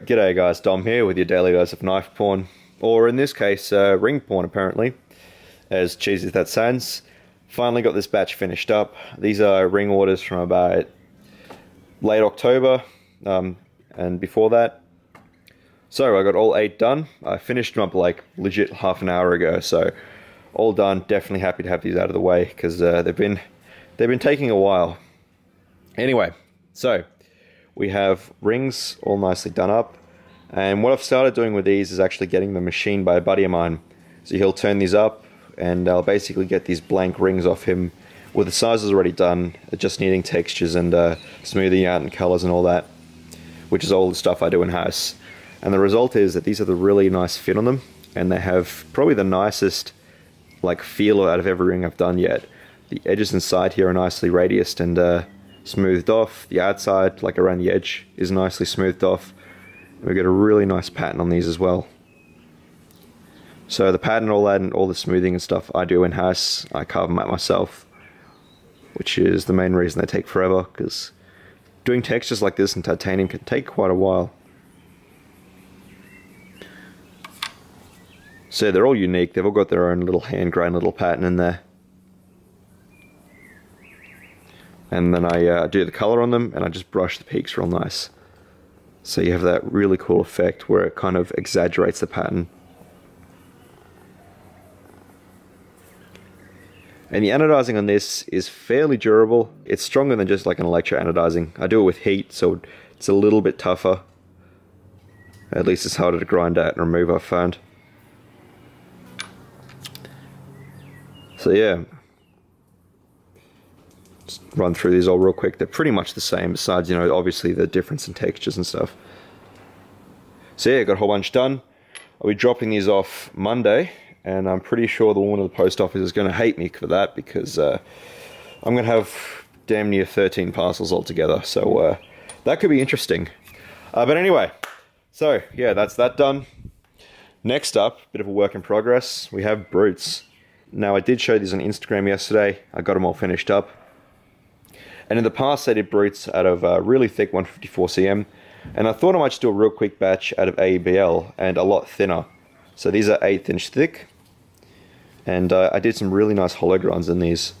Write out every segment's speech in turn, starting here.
G'day guys, Dom here with your daily dose of knife porn, or in this case, ring porn apparently, as cheesy as that sounds. Finally got this batch finished up. These are ring orders from about late October, and before that. So I got all 8 done. I finished them up like legit half an hour ago, so all done. Definitely happy to have these out of the way, because they've been taking a while. Anyway, so we have rings all nicely done up, and what I've started doing with these is actually getting them machined by a buddy of mine. So he'll turn these up and I'll basically get these blank rings off him with the sizes already done, just needing textures and smoothing out and colors and all that, which is all the stuff I do in-house. And the result is that these have a really nice fit on them, and they have probably the nicest like feel out of every ring I've done yet. The edges inside here are nicely radiused and smoothed off. The outside, like around the edge, is nicely smoothed off. We get a really nice pattern on these as well. So the pattern, all that, and all the smoothing and stuff I do in-house. I carve them out myself, which is the main reason they take forever, because doing textures like this in titanium can take quite a while. So they're all unique. They've all got their own little hand-grained little pattern in there. And then I do the color on them, and I just brush the peaks real nice. So you have that really cool effect where it kind of exaggerates the pattern. And the anodizing on this is fairly durable. It's stronger than just like an electro-anodizing. I do it with heat, so it's a little bit tougher. At least it's harder to grind out and remove, I've found. So yeah. Just run through these all real quick. They're pretty much the same, besides, you know, obviously the difference in textures and stuff. So yeah, got a whole bunch done. I'll be dropping these off Monday, and I'm pretty sure the woman at the post office is going to hate me for that, because I'm going to have damn near 13 parcels altogether, so that could be interesting. But anyway, so yeah, that's that done. Next up, bit of a work in progress, we have brutes. Now, I did show these on Instagram yesterday. I got them all finished up. And in the past, I did brutes out of really thick 154cm. And I thought I might just do a real quick batch out of AEBL and a lot thinner. So these are 1/8 inch thick. And I did some really nice hollow grinds in these.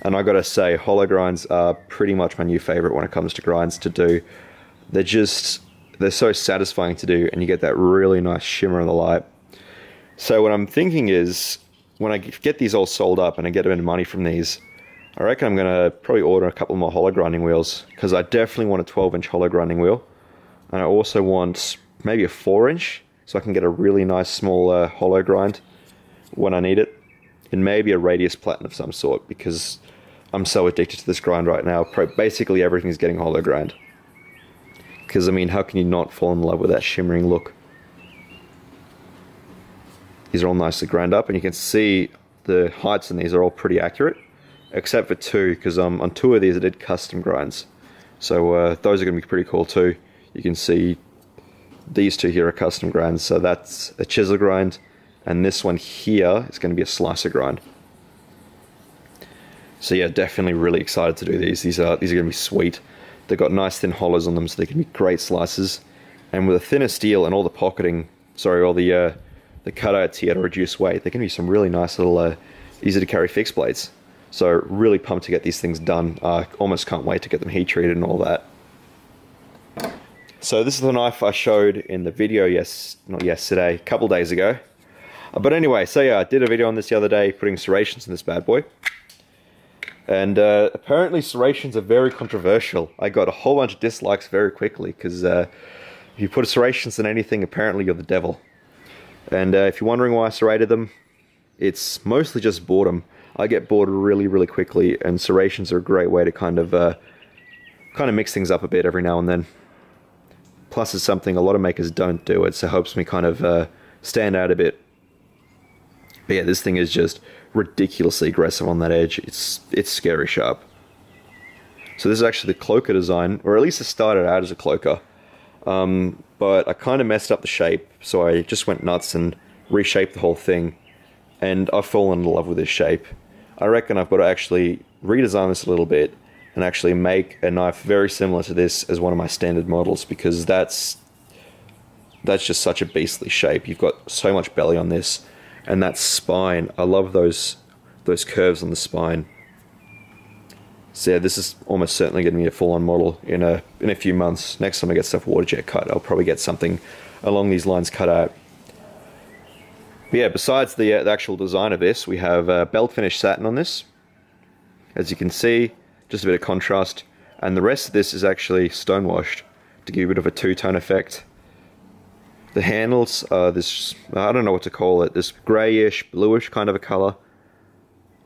And I gotta say, hollow grinds are pretty much my new favorite when it comes to grinds to do. They're so satisfying to do, and you get that really nice shimmer in the light. So what I'm thinking is, when I get these all sold up and I get a bit of money from these, I reckon I'm going to probably order a couple more hollow grinding wheels, because I definitely want a 12-inch hollow grinding wheel. And I also want maybe a 4-inch, so I can get a really nice small hollow grind when I need it. And maybe a radius platen of some sort, because I'm so addicted to this grind right now. Basically everything's getting hollow grind. Because, I mean, how can you not fall in love with that shimmering look? These are all nicely ground up, and you can see the heights in these are all pretty accurate, except for 2, because on 2 of these I did custom grinds. So those are going to be pretty cool too. You can see these 2 here are custom grinds, so that's a chisel grind, and this one here is going to be a slicer grind. So yeah, definitely really excited to do these. These are going to be sweet. They've got nice thin hollows on them, so they can be great slices. And with a thinner steel and all the pocketing, sorry, all the cutouts here to reduce weight, they can be some really nice little easy to carry fixed blades. So really pumped to get these things done. Almost can't wait to get them heat treated and all that. So this is the knife I showed in the video, not yesterday, a couple days ago. But anyway, so yeah, I did a video on this the other day, putting serrations in this bad boy. And apparently serrations are very controversial. I got a whole bunch of dislikes very quickly, because if you put serrations in anything, apparently you're the devil. And if you're wondering why I serrated them, it's mostly just boredom. I get bored really, really quickly, and serrations are a great way to kind of mix things up a bit every now and then. Plus, it's something a lot of makers don't do. It helps me kind of stand out a bit. But yeah, this thing is just ridiculously aggressive on that edge. It's scary sharp. So this is actually the cloaker design, or at least it started out as a cloaker. But I kind of messed up the shape, so I just went nuts and reshaped the whole thing. And I've fallen in love with this shape. I reckon I've got to actually redesign this a little bit and actually make a knife very similar to this as one of my standard models, because that's that's just such a beastly shape. You've got so much belly on this, and that spine, I love those curves on the spine. So yeah, this is almost certainly going to be a full-on model in a few months. Next time I get stuff water jet cut, I'll probably get something along these lines cut out. But yeah, besides the actual design of this, we have belt finish satin on this. As you can see, just a bit of contrast. And the rest of this is actually stonewashed to give you a bit of a two-tone effect. The handles are this, I don't know what to call it, this greyish, bluish kind of a colour.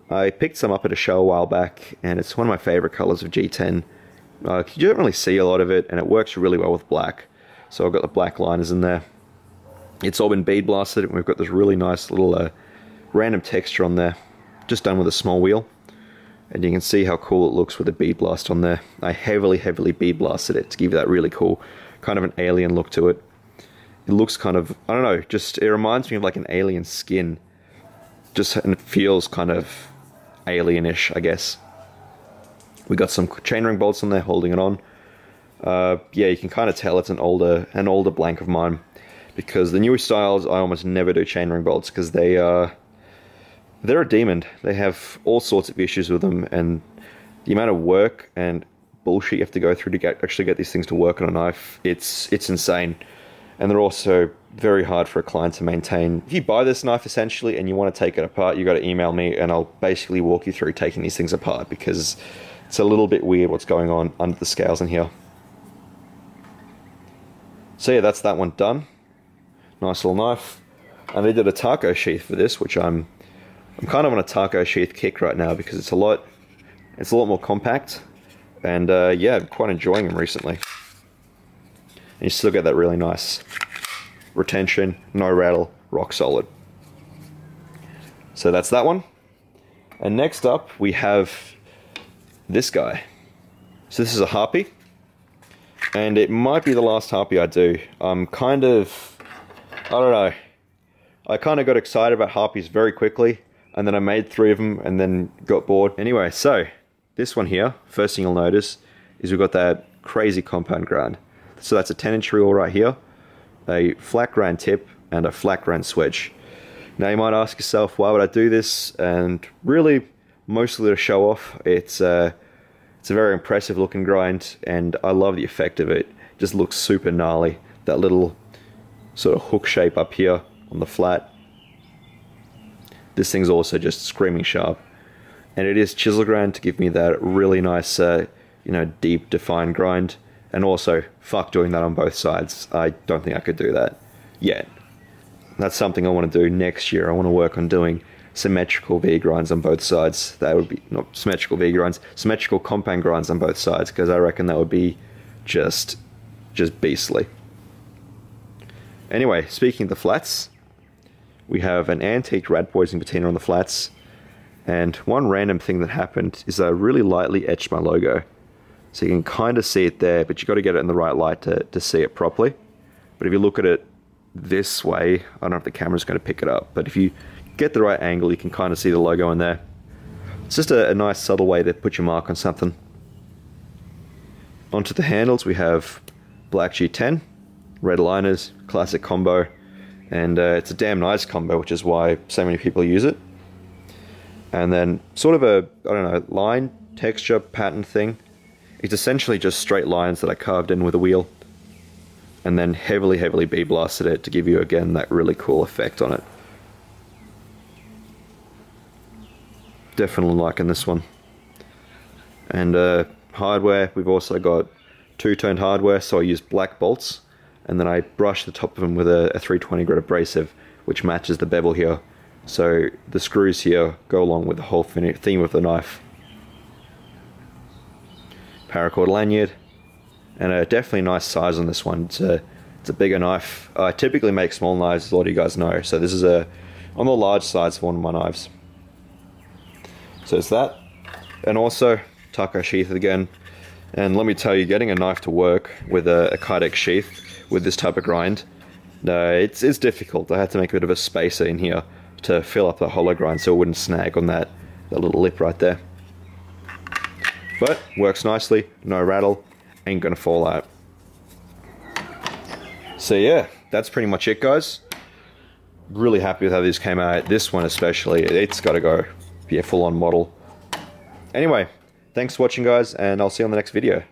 I picked some up at a show a while back, and it's one of my favourite colours of G10. You don't really see a lot of it, and it works really well with black. So I've got the black liners in there. It's all been bead blasted, and we've got this really nice little random texture on there, just done with a small wheel. And you can see how cool it looks with a bead blast on there. I heavily bead blasted it to give you that really cool, kind of an alien look to it. It looks kind of, I don't know, just, it reminds me of like an alien skin. And it feels kind of alienish, I guess. We got some chainring bolts on there holding it on. Yeah, you can kind of tell it's an older blank of mine, because the newer styles I almost never do chainring bolts because they're a demon. They have all sorts of issues with them, and the amount of work and bullshit you have to go through to actually get these things to work on a knife, it's insane. And they're also very hard for a client to maintain. If you buy this knife essentially and you want to take it apart, you got to email me and I'll basically walk you through taking these things apart, because it's a little bit weird what's going on under the scales in here. So yeah, that's that one done. Nice little knife. And I did a taco sheath for this, which I'm kind of on a taco sheath kick right now because it's a lot more compact, and yeah, I'm quite enjoying them recently. And you still get that really nice retention, no rattle, rock solid. So that's that one. And next up we have this guy. So this is a harpy, and it might be the last harpy I do. I'm kind of, I don't know, I kind of got excited about harpies very quickly, and then I made 3 of them and then got bored. Anyway, so this one here, first thing you'll notice is we've got that crazy compound grind. So that's a 10-inch reel right here, a flat grind tip, and a flat grind swedge. Now you might ask yourself, why would I do this? And really, mostly to show off. It's a very impressive looking grind, and I love the effect of it. It just looks super gnarly. That little sort of hook shape up here on the flat. This thing's also just screaming sharp. And it is chisel grind to give me that really nice, you know, deep defined grind. And also, fuck doing that on both sides. I don't think I could do that yet. That's something I want to do next year. I want to work on doing symmetrical V grinds on both sides. That would be, not symmetrical V grinds, symmetrical compound grinds on both sides, because I reckon that would be just beastly. Anyway, speaking of the flats, we have an antique rat poisoning patina on the flats, and one random thing that happened is I really lightly etched my logo. So you can kind of see it there, but you got to get it in the right light to see it properly. But if you look at it this way, I don't know if the camera's going to pick it up, but if you get the right angle, you can kind of see the logo in there. It's just a nice subtle way to put your mark on something. Onto the handles, we have black G10, red liners, classic combo, and it's a damn nice combo, which is why so many people use it. And then sort of a, I don't know, line, texture, pattern thing. It's essentially just straight lines that I carved in with a wheel, and then heavily bead blasted it to give you again that really cool effect on it. Definitely liking this one. And hardware, we've also got two-toned hardware, so I used black bolts, and then I brushed the top of them with a 320 grit abrasive, which matches the bevel here. So the screws here go along with the whole theme of the knife. Paracord lanyard, and a definitely nice size on this one. It's a bigger knife. I typically make small knives, as a lot of you guys know, so this is on the large side for one of my knives. So it's that, and also taco sheath again. And let me tell you, getting a knife to work with a Kydex sheath with this type of grind, it's difficult. I had to make a bit of a spacer in here to fill up the hollow grind so it wouldn't snag on that little lip right there. But works nicely, no rattle, ain't gonna fall out. So yeah, that's pretty much it, guys. Really happy with how these came out. This one especially, it's got to go be a full-on model. Anyway, thanks for watching, guys, and I'll see you on the next video.